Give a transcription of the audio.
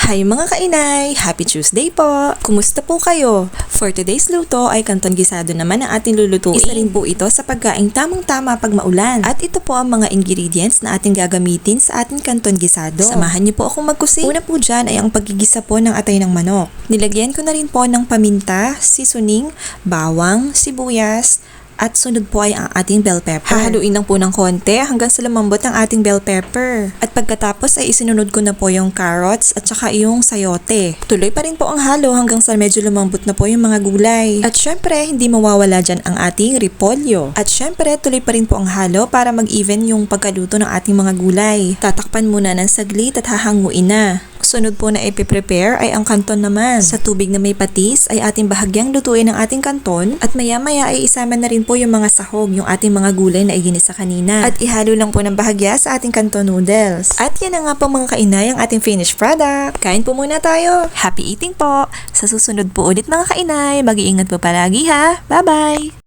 Hi mga kainay! Happy Tuesday po! Kumusta po kayo? For today's luto ay kanton gisado naman ang ating lulutuin. Isa rin po ito sa pagkaing tamang-tama pag maulan. At ito po ang mga ingredients na ating gagamitin sa ating kanton gisado. Samahan niyo po akong magkusing. Una po dyan ay ang pagigisa po ng atay ng manok. Nilagyan ko na rin po ng paminta, seasoning, bawang, sibuyas, at sunod po ay ang ating bell pepper. Hahaluin lang po ng konti hanggang sa lumambot ang ating bell pepper. At pagkatapos ay isinunod ko na po yung carrots at saka yung sayote. Tuloy pa rin po ang halo hanggang sa medyo lumambot na po yung mga gulay. At syempre, hindi mawawala dyan ang ating repolyo. At syempre, tuloy pa rin po ang halo para mag-even yung pagkaluto ng ating mga gulay. Tatakpan muna ng saglit at hahanguin na. Sunod po na ipiprepare ay ang kanton naman. Sa tubig na may patis ay ating bahagyang lutuin ang ating kanton at maya-maya ay isama na rin po yung mga sahog, yung ating mga gulay na iginisa kanina. At ihalo lang po ng bahagya sa ating kanton noodles. At yan na nga po mga kainay ang ating finished product. Kain po muna tayo. Happy eating po! Sa susunod po ulit mga kainay, mag-iingat po palagi ha. Bye-bye!